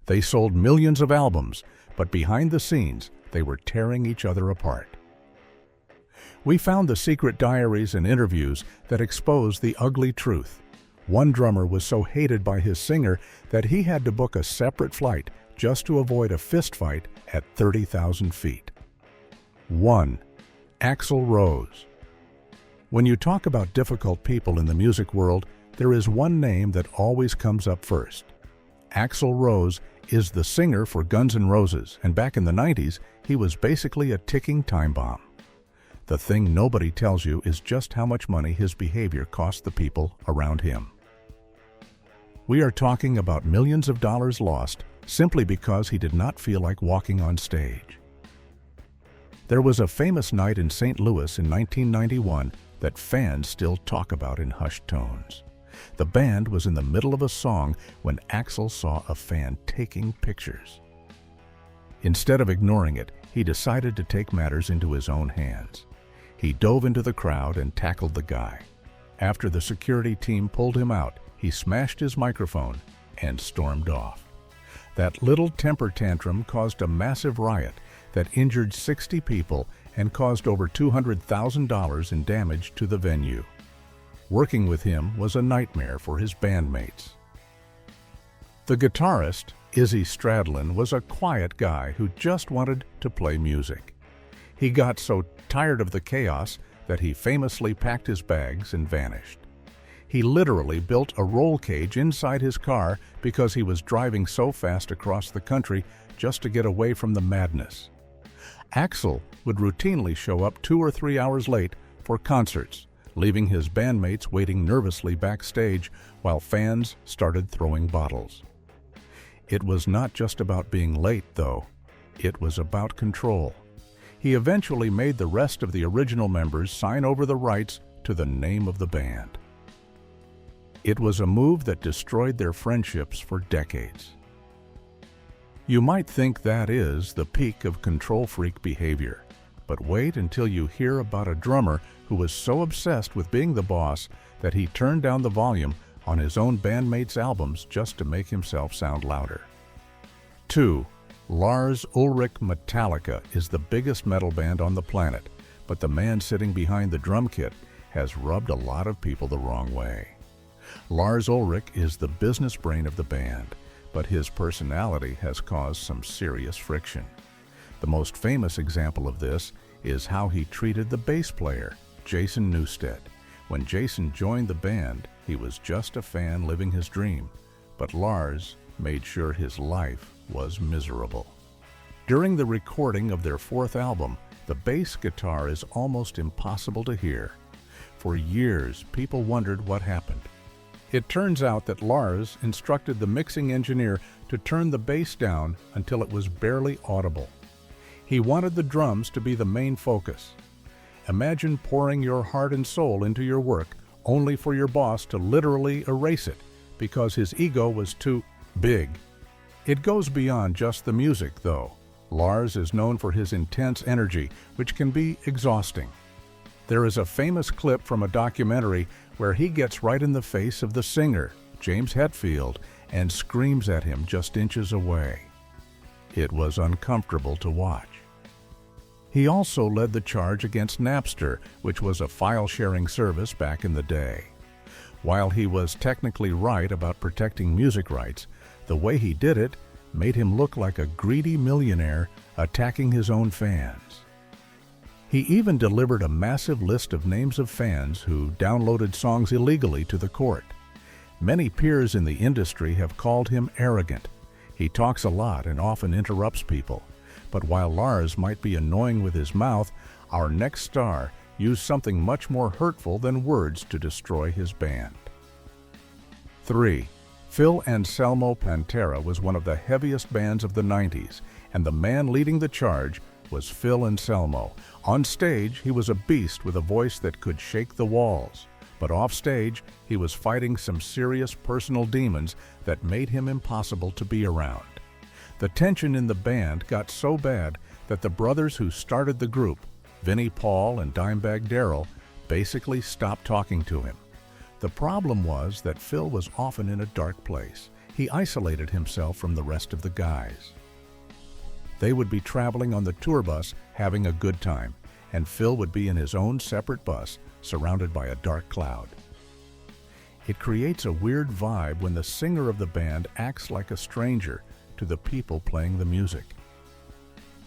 They sold millions of albums, but behind the scenes, they were tearing each other apart. We found the secret diaries and interviews that exposed the ugly truth. One drummer was so hated by his singer that he had to book a separate flight just to avoid a fistfight at 30,000 feet. 1. Axl Rose. When you talk about difficult people in the music world, there is one name that always comes up first. Axl Rose is the singer for Guns N' Roses, and back in the 90s, he was basically a ticking time bomb. The thing nobody tells you is just how much money his behavior cost the people around him. We are talking about millions of dollars lost simply because he did not feel like walking on stage. There was a famous night in St. Louis in 1991 that fans still talk about in hushed tones. The band was in the middle of a song when Axl saw a fan taking pictures. Instead of ignoring it, he decided to take matters into his own hands. He dove into the crowd and tackled the guy. After the security team pulled him out, he smashed his microphone and stormed off. That little temper tantrum caused a massive riot that injured 60 people and caused over $200,000 in damage to the venue. Working with him was a nightmare for his bandmates. The guitarist, Izzy Stradlin, was a quiet guy who just wanted to play music. He got so tired of the chaos that he famously packed his bags and vanished. He literally built a roll cage inside his car because he was driving so fast across the country just to get away from the madness. Axl would routinely show up 2 or 3 hours late for concerts, leaving his bandmates waiting nervously backstage while fans started throwing bottles. It was not just about being late, though. It was about control. He eventually made the rest of the original members sign over the rights to the name of the band. It was a move that destroyed their friendships for decades. You might think that is the peak of control freak behavior, but wait until you hear about a drummer who was so obsessed with being the boss that he turned down the volume on his own bandmates' albums just to make himself sound louder. 2. Lars Ulrich. Metallica is the biggest metal band on the planet, but the man sitting behind the drum kit has rubbed a lot of people the wrong way. Lars Ulrich is the business brain of the band, but his personality has caused some serious friction. The most famous example of this is how he treated the bass player, Jason Newsted. When Jason joined the band, he was just a fan living his dream, but Lars made sure his life was miserable. During the recording of their 4th album, the bass guitar is almost impossible to hear. For years, people wondered what happened. It turns out that Lars instructed the mixing engineer to turn the bass down until it was barely audible. He wanted the drums to be the main focus. Imagine pouring your heart and soul into your work only for your boss to literally erase it because his ego was too big. It goes beyond just the music, though. Lars is known for his intense energy, which can be exhausting. There is a famous clip from a documentary where he gets right in the face of the singer, James Hetfield, and screams at him just inches away. It was uncomfortable to watch. He also led the charge against Napster, which was a file-sharing service back in the day. While he was technically right about protecting music rights, the way he did it made him look like a greedy millionaire attacking his own fans. He even delivered a massive list of names of fans who downloaded songs illegally to the court. Many peers in the industry have called him arrogant. He talks a lot and often interrupts people. But while Lars might be annoying with his mouth, our next star used something much more hurtful than words to destroy his band. 3. Phil Anselmo Pantera was one of the heaviest bands of the 90s, and the man leading the charge was Phil Anselmo. On stage, he was a beast with a voice that could shake the walls. But off stage, he was fighting some serious personal demons that made him impossible to be around. The tension in the band got so bad that the brothers who started the group, Vinnie Paul and Dimebag Darrell, basically stopped talking to him. The problem was that Phil was often in a dark place. he isolated himself from the rest of the guys. They would be traveling on the tour bus having a good time, and Phil would be in his own separate bus surrounded by a dark cloud. It creates a weird vibe when the singer of the band acts like a stranger to the people playing the music.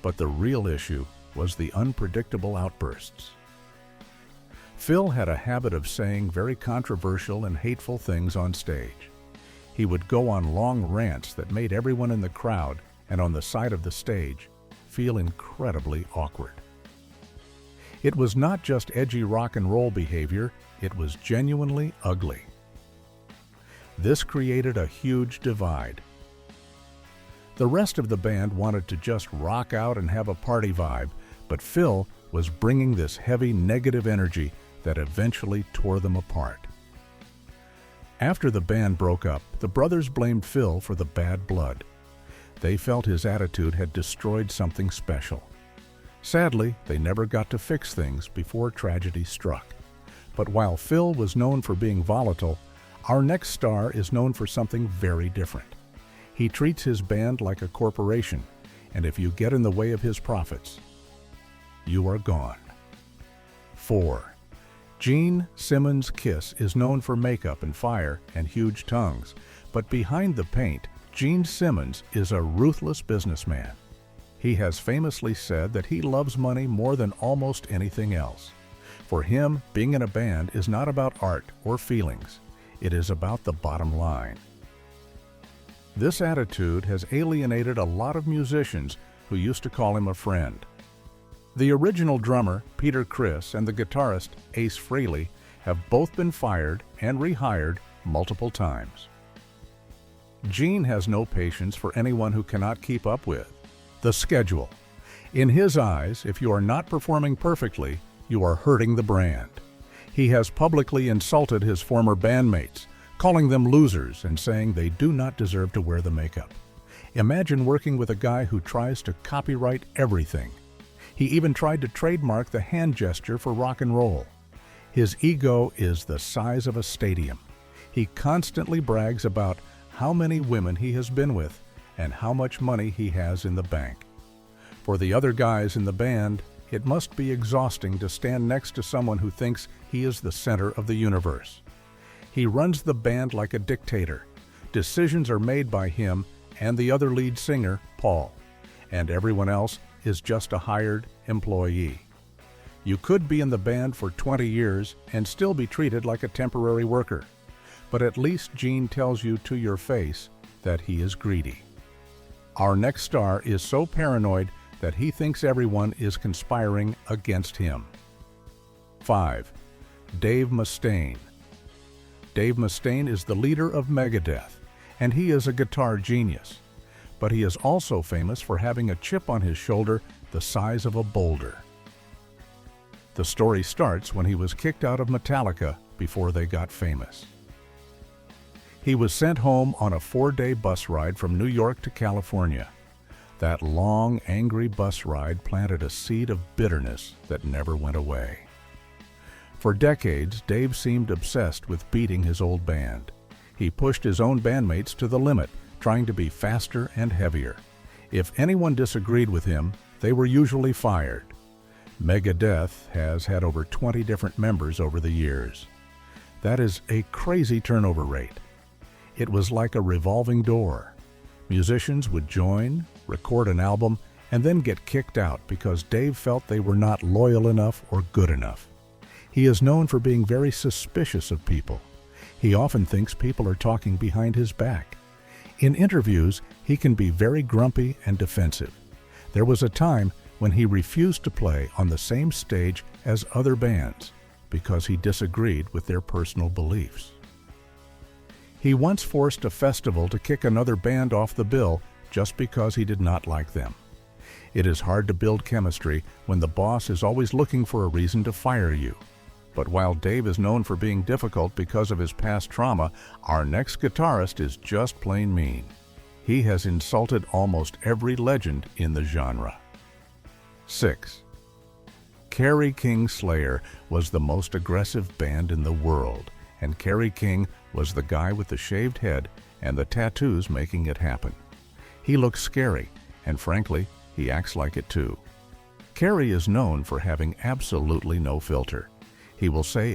But the real issue was the unpredictable outbursts. Phil had a habit of saying very controversial and hateful things on stage. He would go on long rants that made everyone in the crowd and on the side of the stage feel incredibly awkward. It was not just edgy rock and roll behavior, it was genuinely ugly. This created a huge divide. The rest of the band wanted to just rock out and have a party vibe, but Phil was bringing this heavy negative energy that eventually tore them apart. After the band broke up, the brothers blamed Phil for the bad blood. They felt his attitude had destroyed something special. Sadly, they never got to fix things before tragedy struck. But while Phil was known for being volatile, our next star is known for something very different. He treats his band like a corporation, and if you get in the way of his profits, you are gone. 4. Gene Simmons' Kiss is known for makeup and fire and huge tongues, but behind the paint, Gene Simmons is a ruthless businessman. He has famously said that he loves money more than almost anything else. For him, being in a band is not about art or feelings. It is about the bottom line. This attitude has alienated a lot of musicians who used to call him a friend. The original drummer, Peter Criss, and the guitarist, Ace Frehley, have both been fired and rehired multiple times. Gene has no patience for anyone who cannot keep up with the schedule. In his eyes, if you are not performing perfectly, you are hurting the brand. He has publicly insulted his former bandmates, calling them losers and saying they do not deserve to wear the makeup. Imagine working with a guy who tries to copyright everything. He even tried to trademark the hand gesture for rock and roll. His ego is the size of a stadium. He constantly brags about how many women he has been with and how much money he has in the bank. For the other guys in the band, it must be exhausting to stand next to someone who thinks he is the center of the universe. He runs the band like a dictator. Decisions are made by him and the other lead singer, Paul, and everyone else is just a hired employee. You could be in the band for 20 years and still be treated like a temporary worker, but at least Gene tells you to your face that he is greedy. Our next star is so paranoid that he thinks everyone is conspiring against him. 5. Dave Mustaine. Dave Mustaine is the leader of Megadeth, and he is a guitar genius. But he is also famous for having a chip on his shoulder the size of a boulder. The story starts when he was kicked out of Metallica before they got famous. He was sent home on a 4-day bus ride from New York to California. That long, angry bus ride planted a seed of bitterness that never went away. For decades, Dave seemed obsessed with beating his old band. He pushed his own bandmates to the limit, trying to be faster and heavier. If anyone disagreed with him, they were usually fired. Megadeth has had over 20 different members over the years. That is a crazy turnover rate. It was like a revolving door. Musicians would join, record an album, and then get kicked out because Dave felt they were not loyal enough or good enough. He is known for being very suspicious of people. He often thinks people are talking behind his back. In interviews, he can be very grumpy and defensive. There was a time when he refused to play on the same stage as other bands because he disagreed with their personal beliefs. He once forced a festival to kick another band off the bill just because he did not like them. It is hard to build chemistry when the boss is always looking for a reason to fire you. But while Dave is known for being difficult because of his past trauma, our next guitarist is just plain mean. He has insulted almost every legend in the genre. 6. Kerry King Slayer was the most aggressive band in the world, and Kerry King was the guy with the shaved head and the tattoos making it happen. He looks scary, and frankly, he acts like it too. Kerry is known for having absolutely no filter. He will say